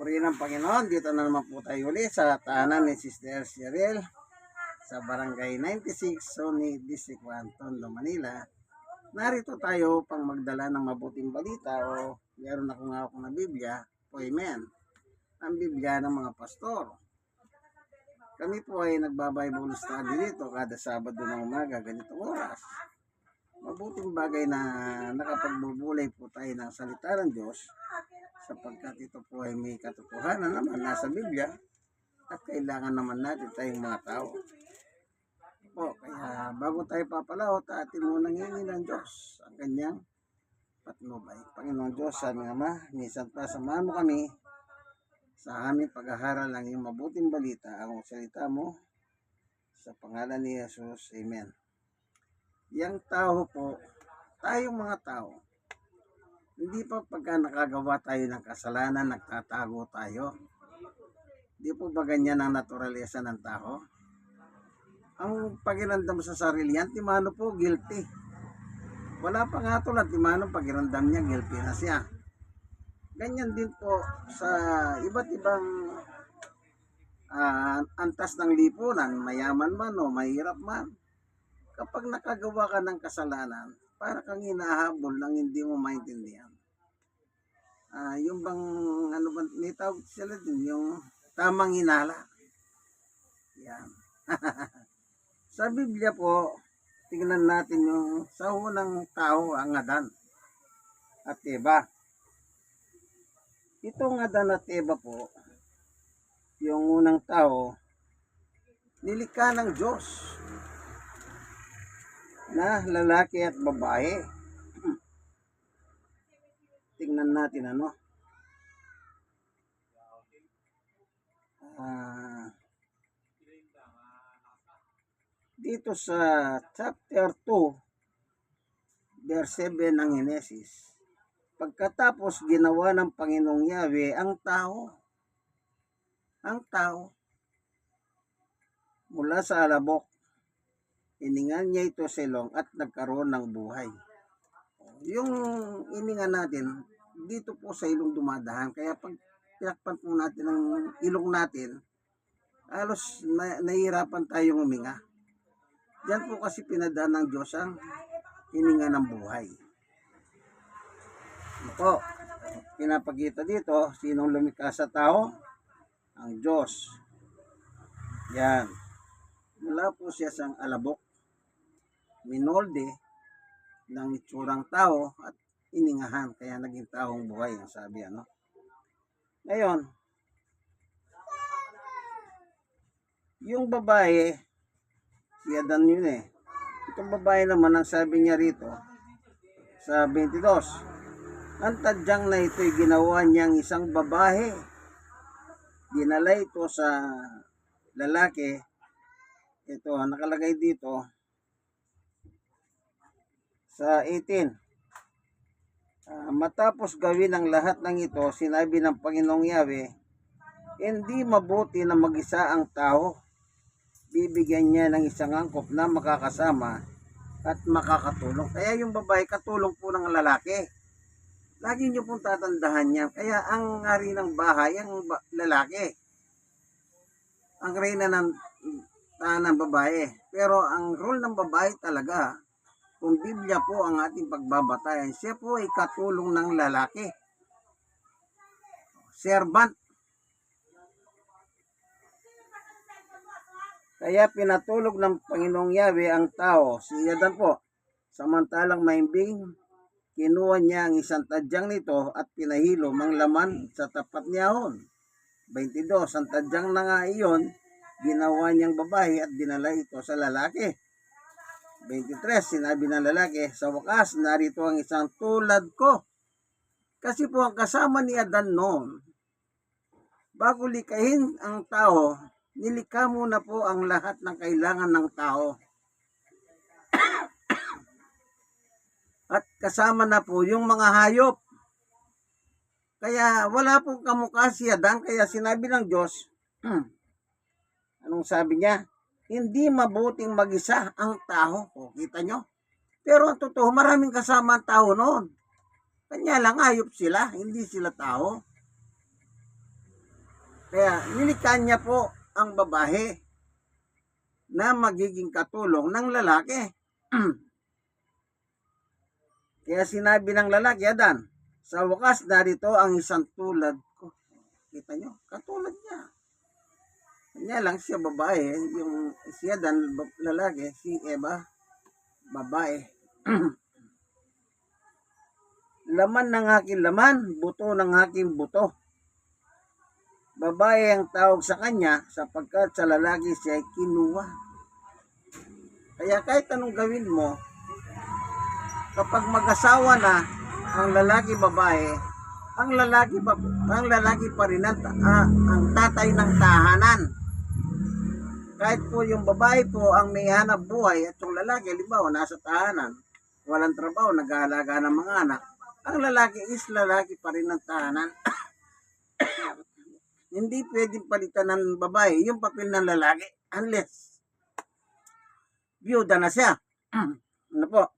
Purihin ng Panginoon, dito na naman po tayo uli sa tahanan ni Sister Cheryl sa Barangay 96, Sony, District 1, Tondo, Manila. Narito tayo pang magdala ng mabuting balita o meron akong hawak na Biblia, Amen. Ang Biblia ng mga pastor. Kami po ay nagbabible study dito kada Sabado ng umaga, ganitong oras. Mabuting bagay na nakapagbubulay po tayo ng salita ng Diyos sapagkat ito po ay may katotohanan naman nasa Biblia at kailangan naman natin tayong mga tao. Po, kaya bago tayo papalaot, atin munang hingin ng Diyos ang kanyang patnubay. Panginoon Diyos, aming Ama, minsan pa samahan mo kami sa aming pag-aharal ng iyong mabuting balita, ang salita mo sa pangalan ni Jesus. Amen. Yang tao po, tayong mga tao, hindi pa pagka nakagawa tayo ng kasalanan, nagtatago tayo. Hindi po ba ganyan ang naturalesa ng tao? Ang pakiramdam sa sarili yan, timano po, guilty. Wala pa nga tulad, timano pakiramdam niya, guilty na siya. Ganyan din po sa iba't ibang antas ng lipunan, mayaman man o mahirap man. Kapag nakagawa ka ng kasalanan, para kang hinahabol ng hindi mo maintindihan. Yung bang, ano ba, may tawag sila din, yung tamang hinala. Yan. Sa Biblia po, tingnan natin yung sa unang tao, ang Adan at Eva. Itong Adan at Eva po, yung unang tao, nilikha ng Diyos na lalaki at babae. Tingnan natin ano. Dito sa chapter 2, verse 7 ng Henesis. Pagkatapos ginawa ng Panginoong Yahweh ang tao mula sa alabok. Iningan niya ito sa ilong at nagkaroon ng buhay. Yung iningan natin, dito po sa ilong dumadahan. Kaya pag tinakpan po natin ang ilong natin, halos nahihirapan tayong huminga. Diyan po kasi pinadaan ng Diyos ang hininga ng buhay. Ito, pinapakita dito, sinong lumikha sa tao? Ang Diyos. Yan. Mula po siya sa alabok, minolde ng itsurang tao at iningahan, kaya naging taong buhay ang sabi, ano. Ngayon, yung babae, si Adan yun eh. Itong babae naman, ang sabi niya rito sa 22, ang tadyang na ito'y ginawa niyang isang babae. Dinala ito sa lalaki. Ito, nakalagay dito sa 18. Matapos gawin ang lahat ng ito, sinabi ng Panginoong Yahweh, hindi mabuti na mag-isa ang tao. Bibigyan niya ng isang angkop na makakasama at makakatulong. Kaya yung babae, katulong po ng lalaki. Lagi niyo pong tatandahan yan. Kaya ang hari ng bahay, ang lalaki. Ang reyna ng tahanan babae. Pero ang role ng babae talaga, kung Biblia po ang ating pagbabatayan, siya po ay katulong ng lalaki. Servant. Kaya pinatulog ng Panginoong Yahweh ang tao, si Adan po. Samantalang maimbing, kinuha niya ang isang tadyang nito at pinahilom ang laman sa tapat niyahon. 22, ang tadyang na nga iyon, ginawa niyang babae at dinala ito sa lalaki. 23, sinabi ng lalaki, sa wakas, narito ang isang tulad ko. Kasi po ang kasama ni Adan noon, bago likahin ang tao, nilikha muna po ang lahat ng kailangan ng tao. At kasama na po yung mga hayop. Kaya wala pong kamukha si Adan, kaya sinabi ng Diyos, anong sabi niya? Hindi mabuting mag-isa ang tao. O, kita nyo? Pero ang totoo, maraming kasama ang tao noon. Kanya lang, hayop sila, hindi sila tao. Kaya nilikha niya po ang babae na magiging katulong ng lalaki. Kaya sinabi ng lalaki, Adan, sa wakas narito ang isang tulad ko. Kita nyo, katulad niya. Kanya lang siya babae, yung si Adan lalaki, si Eva babae. Laman ng aking laman, buto ng aking buto. Babae ang tawag sa kanya sapagkat sa lalaki siya ay kinuha. Kaya kahit anong gawin mo, kapag mag-asawa na ang lalaki babae, ang lalaki pa rin ang tatay ng tahanan. Kahit po yung babae po ang may hanap buhay at yung lalaki, halimbawa, nasa tahanan, walang trabaho, nag-aalaga ng mga anak, ang lalaki is lalaki pa rin ng tahanan. Hindi pwedeng palitan ng babae yung papel ng lalaki unless byuda na siya. Ano po?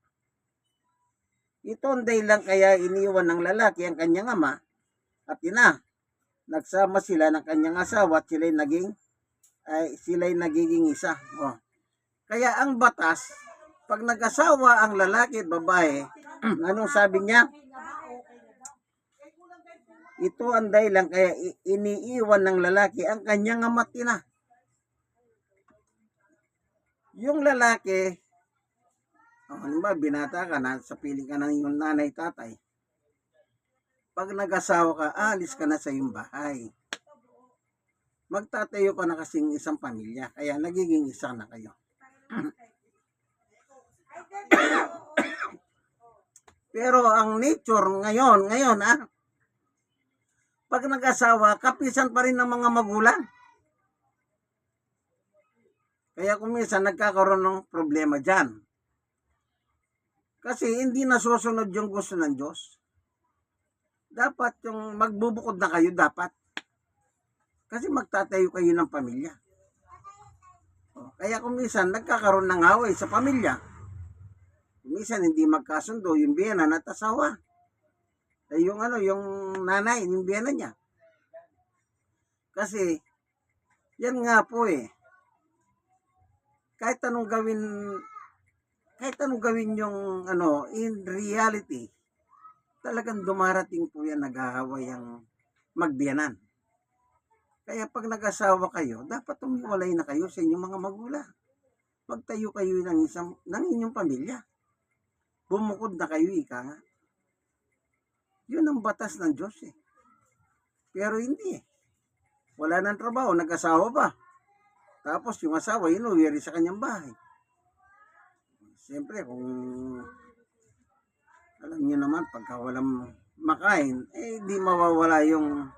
Ito ang dahilan kaya iniwan ng lalaki ang kanyang ama at ina. Nagsama sila ng kanyang asawa at sila'y nagiging isa. Oh. Kaya ang batas, pag nag-asawa ang lalaki at babae, anong sabi niya? Ito ang dahilan kaya iniiwan ng lalaki ang kanyang ama at ina. Yung lalaki, halimbawa binata ka na, sa piling ka ng iyong nanay tatay. Pag nag-asawa ka, alis ka na sa iyong bahay. Magtatayo ka na kasing isang pamilya, kaya nagiging isa na kayo. Pero ang nature ngayon pag nag-asawa, kapisan pa rin ng mga magulang. Kaya kung minsan nagkakaroon ng problema dyan. Kasi hindi nasusunod yung gusto ng Diyos. Dapat yung magbubukod na kayo, dapat. Kasi magtatayo kayo ng pamilya. Kaya kung minsan nagkakaroon ng away sa pamilya, kung minsan hindi magkasundo yung biyenan at asawa. Yung nanay, yung biyenan niya. Kasi, yan nga po kahit anong gawin yung in reality, talagang dumarating po yan, nag-aaway ang magbiyanan. Kaya pag nag-asawa kayo, dapat umiwalay na kayo sa inyong mga magulang. Magtayo kayo ng inyong pamilya. Bumukod na kayo, ika nga. Yun ang batas ng Diyos Pero hindi Wala nang trabaho, nag-asawa pa. Tapos yung asawa, inuwi sa kanyang bahay. Siyempre, kung alam niyo naman, pagka walang makain, di mawawala yung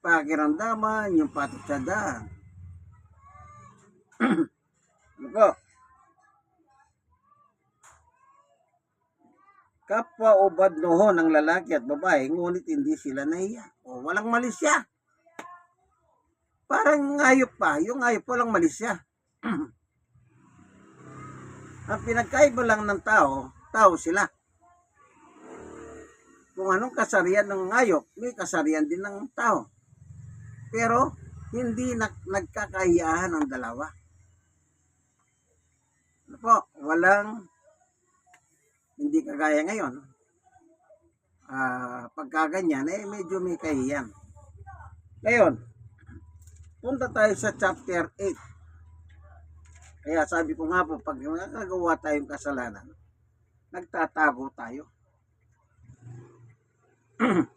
pakiramdaman, yung patutsadaan. Ano po? Kapwa ubad noho ng lalaki at babae, ngunit hindi sila nahiya. O walang mali siya. Parang ngayop pa. Yung ngayop walang mali siya. Ang pinagkaiba lang ng tao sila. Kung anong kasarian ng ngayop, may kasarian din ng tao. Pero, hindi nagkakahiyahan ang dalawa. Ano po? Hindi kagaya ngayon. Pagka ganyan, medyo may kahiyan. Ngayon, punta tayo sa chapter 8. Kaya sabi ko nga po, pag nakagawa tayong kasalanan, nagtatago tayo. 8.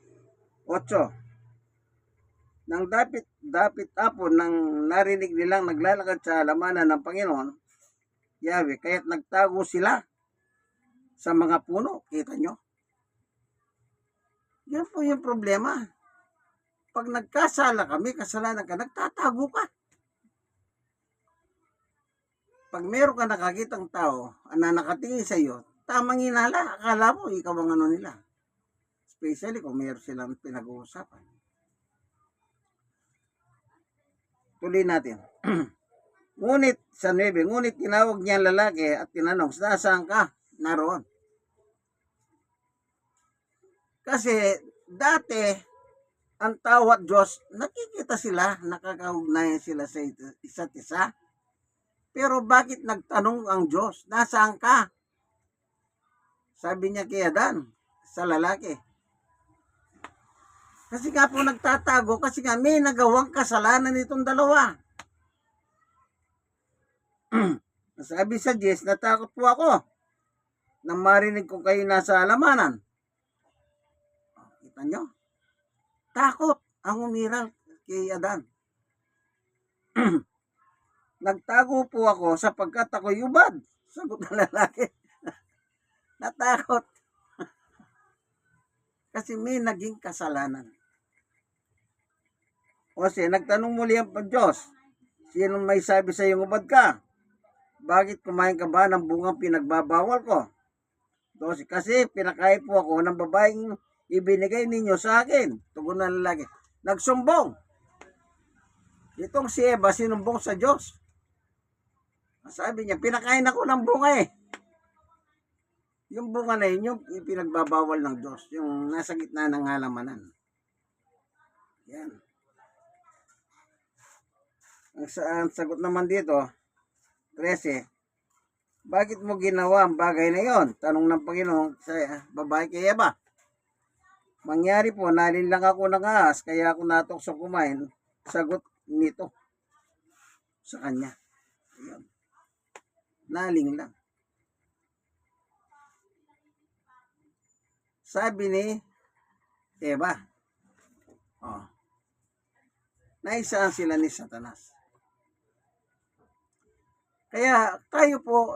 Nang dapit apon nang narinig nilang naglalakad sa halamanan ng Panginoon, Yahweh, kaya't nagtago sila sa mga puno. Kita nyo? Yan po yung problema. Pag nagkasala kami, kasalanan ka, nagtatago ka. Pag meron ka nakakitang tao na nakatingin sa iyo, tamang hinala, akala mo ikaw ang nila. Especially kung meron silang pinag-uusapan. Tuloy natin. Ngunit tinawag niya ang lalaki at tinanong, nasaan ka? Naroon. Kasi dati, ang tao at Diyos, nakikita sila, nakakaugnayan sila sa isa't isa. Pero bakit nagtanong ang Diyos? Nasaan ka? Sabi niya kay Adan, sa lalaki. Kasi nga po nagtatago, kasi nga may nagawang kasalanan nitong dalawa. Sabi sa Jess, natakot po ako nang marinig ko kayo nasa alamanan. Kita nyo? Takot ang umiral kay Adan. Nagtago po ako sapagkat ako'y ubad. Sagot ng lalaki. Natakot. Kasi may naging kasalanan. Kasi nagtanong muli ang Diyos, sino may sabi sa iyong ubad ka? Bakit kumain ka ba ng bungang pinagbabawal ko? 12, kasi pinakain po ako ng babaeng ibinigay ninyo sa akin. Tugon ng lalaki. Nagsumbong. Itong si Eva sinumbong sa Diyos. Sabi niya, pinakain ako ng bunga eh. Yung bunga na yun, yung pinagbabawal ng Diyos. Yung nasa gitna ng halamanan. Yan. Ang sagot naman dito, 13, bakit mo ginawa ang bagay na yon? Tanong ng Panginoon sa babae kay Eva. Mangyari po, nalinlang ako ng ahas, kaya ako natokso kumain. Sagot nito sa kanya. Ayan. Naling lang. Sabi ni Eva, naisaan sila ni Satanas. Kaya tayo po,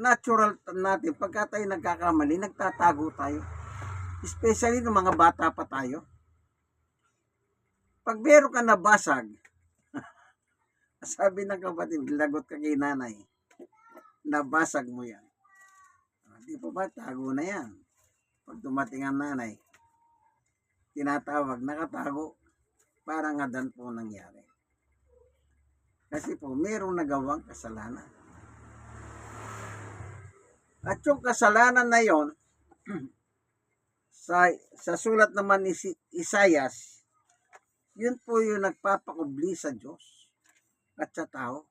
natural natin, pagka tayo nagkakamali, nagtatago tayo. Especially ng mga bata pa tayo. Pag meron ka nabasag, sabi ng kapatid, lagot ka kay nanay, nabasag mo yan. Di po ba, tago na yan. Pag dumating ang nanay, tinatawag, nakatago, parang Adan po nangyari. Kasi po, mayroong nagawang kasalanan. At yung kasalanan na yon, sa sulat naman ni Isayas, yun po yung nagpapakubli sa Diyos at sa tao.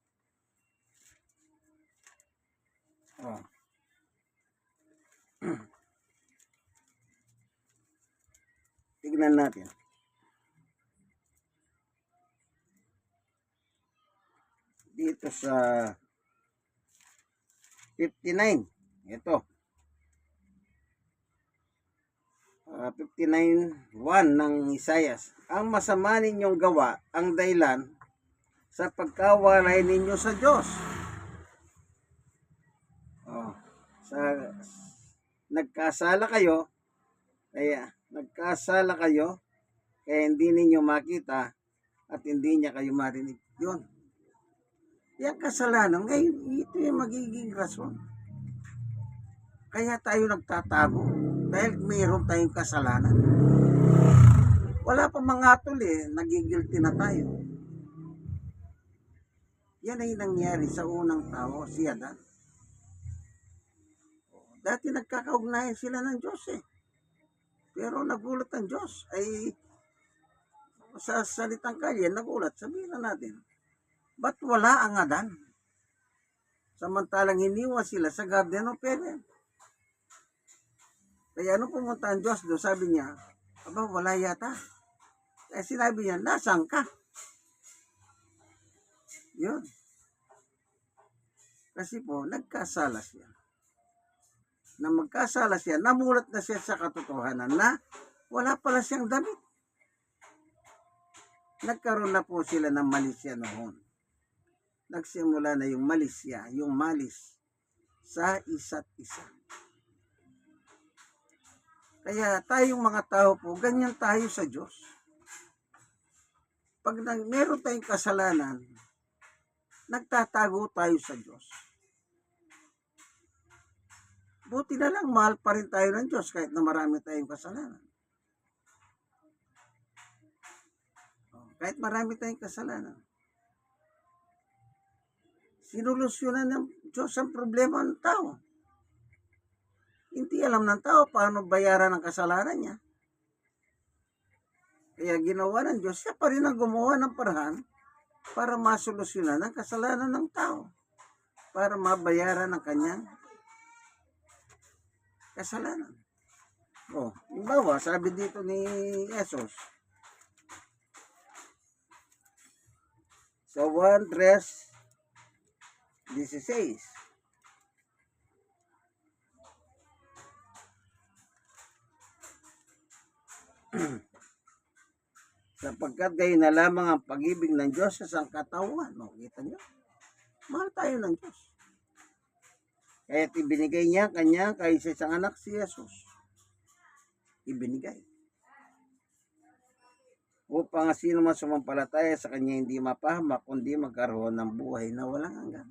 Tignan natin. Dito sa 59, ito. 59:1 ng Isayas. Ang masama ninyong gawa ang dahilan sa pagkawalay ninyo sa Diyos. Nagkasala kayo, kaya hindi ninyo makita at hindi niya kayo marinig. Yun. Yung kasalanan, ngayon, ito yung magiging rason. Kaya tayo nagtatago dahil mayroon tayong kasalanan. Wala pa mga tol nagigilty na tayo. Yan ay nangyari sa unang tao, si Adan. Dati nagkakaugnayan sila ng Diyos Pero nagulat ang Diyos ay sa salitang kalye, nagulat. Sabihin na natin, ba't wala ang Adan? Samantalang hiniwa sila sa Garden of Eden. Kaya pumunta ang Diyos doon, sabi niya, aba, wala yata. Kaya sinabi niya, nasaan ka? Yun. Kasi po, nagkasala siya. Na magkasala siya, namulat na siya sa katotohanan na wala pala siyang damit. Nagkaroon na po sila ng malisya noon. Nagsimula na yung malisya, yung malis sa isa't isa. Kaya tayong mga tao po, ganyan tayo sa Diyos. Pag meron tayong kasalanan, nagtatago tayo sa Diyos. Buti na lang, mahal pa rin tayo ng Diyos kahit na marami tayong kasalanan. Kahit marami tayong kasalanan. Sinulusyonan ng Diyos ang problema ng tao. Hindi alam ng tao paano bayaran ang kasalanan niya. Kaya ginawa ng Diyos, siya pa rin ang gumawa ng paraan para masolusyonan ang kasalanan ng tao. Para mabayaran ang kanyang kasalanan. O, imbawa, sabi dito ni Jesus, sa 1:16, sapagkat gayon na lamang ang pag-ibig ng Diyos sa sangkatawan. O, kita nyo? Mahal tayo ng Diyos. Kaya't ibinigay niya kanya kaysa isang anak si Jesus. Ibinigay. Upang sino man sumampalataya sa kanya hindi mapahamak, kundi magkaroon ng buhay na walang hanggan.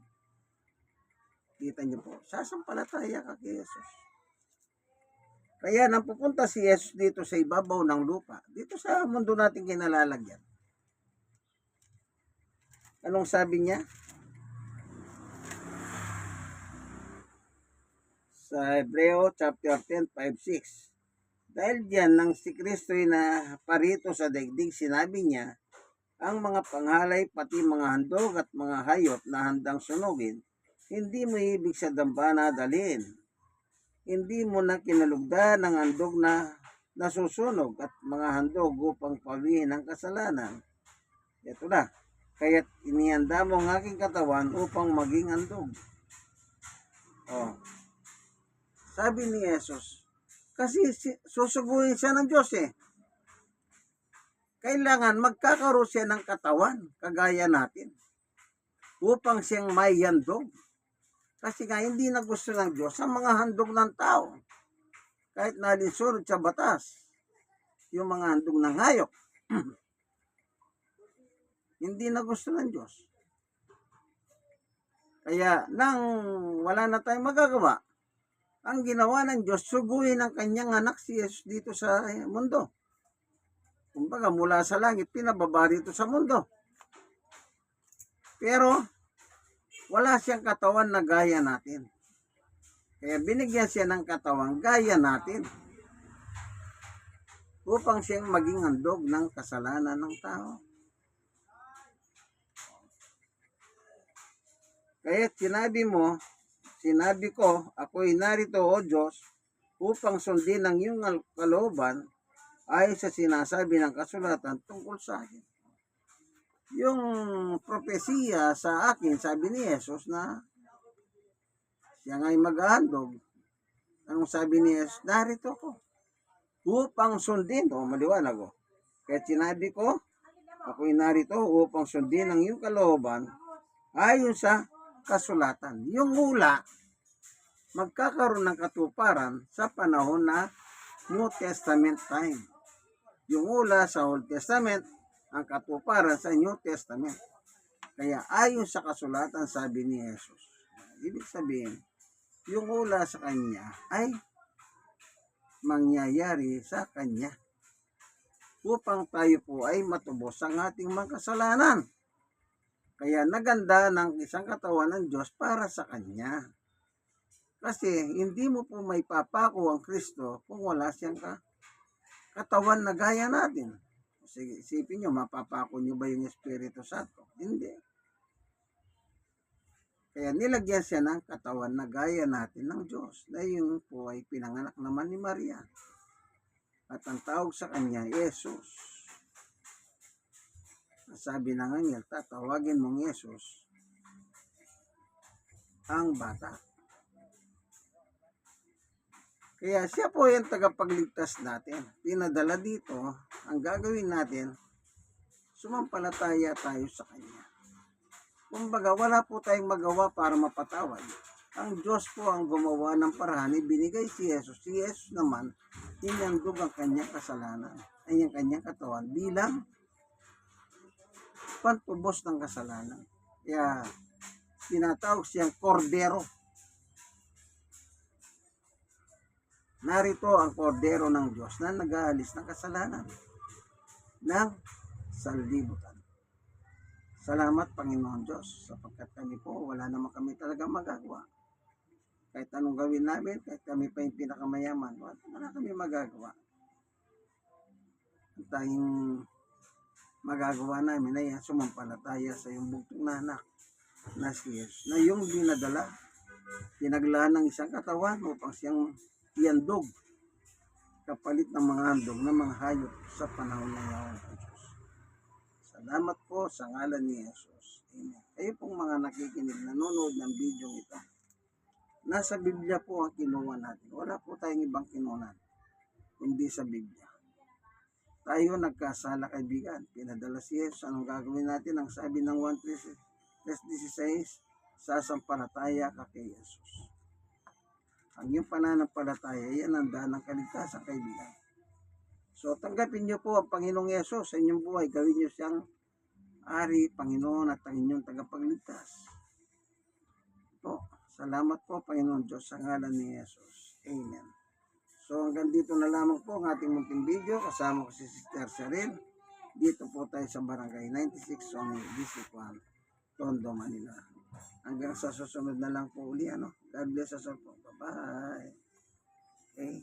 Kita niyo po, sasampalataya ka kay Jesus. Kaya nang pupunta si Jesus dito sa ibabaw ng lupa, dito sa mundo natin kinalalagyan. Anong sabi niya? Sa Hebreo chapter 10, 5-6. Dahil diyan nang si Kristo na parito sa daigdig, sinabi niya, ang mga panghalay pati mga handog at mga hayop na handang sunugin, hindi mo ibig sa dambana dalhin. Hindi mo na kinalugdan ng handog na nasusunog at mga handog upang pawihin ang kasalanan. Ito na, kaya't inihanda mo ang aking katawan upang maging handog. Oh. Sabi ni Jesus, kasi susuguin siya ng Diyos eh. Kailangan magkakaroon siya ng katawan, kagaya natin, upang siyang may handog. Kasi nga hindi na gusto ng Diyos ang mga handog ng tao. Kahit nalinsunod sa batas, yung mga handog ng hayop. Hindi na gusto ng Diyos. Kaya nang wala na tayong magagawa, ang ginawa ng Diyos, suguin ang kanyang anak si Jesus dito sa mundo. Kumbaga mula sa langit, pinababa rito sa mundo. Pero wala siyang katawan na gaya natin. Kaya binigyan siya ng katawan gaya natin upang siyang maging handog ng kasalanan ng tao. Kaya sinabi ko, ako'y narito, O Diyos, upang sundin ang iyong kalooban ay sa sinasabi ng kasulatan tungkol sa akin. Yung propesiya sa akin, sabi ni Jesus na siya nga'y maghahandog. Anong sabi ni Jesus? Narito ko upang sundin. O, maliwanag o. Kaya sinabi ko, ako'y narito upang sundin ang iyong kalooban ayon sa kasulatan. Yung hula, magkakaroon ng katuparan sa panahon na New Testament time. Yung hula sa Old Testament, ang katuparan sa New Testament. Kaya ayon sa kasulatan, sabi ni Jesus. Ibig sabihin, yung hula sa kanya ay mangyayari sa kanya upang tayo po ay matubos ang ating mga kasalanan. Kaya naganda ng isang katawan ng Diyos para sa kanya. Kasi hindi mo po may papako ang Kristo kung wala siyang katawan na gaya natin. Sige, isipin nyo, mapapako nyo ba yung Espiritu Santo? Hindi. Kaya nilagyan siya ng katawan na gaya natin ng Diyos. Na yun po ay pinanganak naman ni Maria. At ang tawag sa kanya, Jesus. Sabi ng anghel, tatawagin mong Jesus ang bata. Kaya siya po yung tagapagligtas natin. Pinadala dito, ang gagawin natin, sumampalataya tayo sa kanya. Kumbaga, wala po tayong magawa para mapatawad. Ang Diyos po ang gumawa ng paraan, ibinigay si Jesus. Si Jesus naman, inandog ang kanyang kasalanan, ay ang kanyang katawan bilang pantubos ng kasalanan. Kaya, tinatawag siyang kordero. Narito ang kordero ng Diyos na nag-aalis ng kasalanan ng sanlibutan. Salamat, Panginoon Diyos, sapagkat kami po, wala naman kami talagang magagawa. Kahit anong gawin namin, kahit kami pa yung pinakamayaman, wala kami magagawa. Ang tanging magagawa namin ay sumampalataya sa iyong bugtong na anak na si Jesus, na iyong dinadala, pinaglaan ng isang katawan upang siyang iandog kapalit ng mga handog ng mga hayop sa panahon ng iyong Diyos. Salamat po sa ngalan ni Jesus. Amen. Kayo pong mga nakikinig, nanonood ng video ito, nasa Biblia po ang kinuha natin. Wala po tayong ibang kinuha, kundi sa Biblia. Tayo nagkasala, kaibigan. Pinadala si Jesus. Anong gagawin natin? Ang sabi ng 1:16, sasampalataya ka kay Jesus. Ang iyong pananampalataya, yan ang daan ng kaligtasan, kaibigan. So, tanggapin niyo po ang Panginoong Jesus sa inyong buhay. Gawin niyo siyang Ari, Panginoon at ang inyong tagapagligtas. Po, salamat po, Panginoon Diyos, sa ngalan ni Jesus. Amen. So hanggang dito na lamang po ang ating munting video. Kasama ko si Sister Cheryl. Dito po tayo sa Barangay 96, Sonny, District 1, Tondo, Manila. Hanggang sa susunod na lang po uli. God bless us all po. Bye-bye. Okay.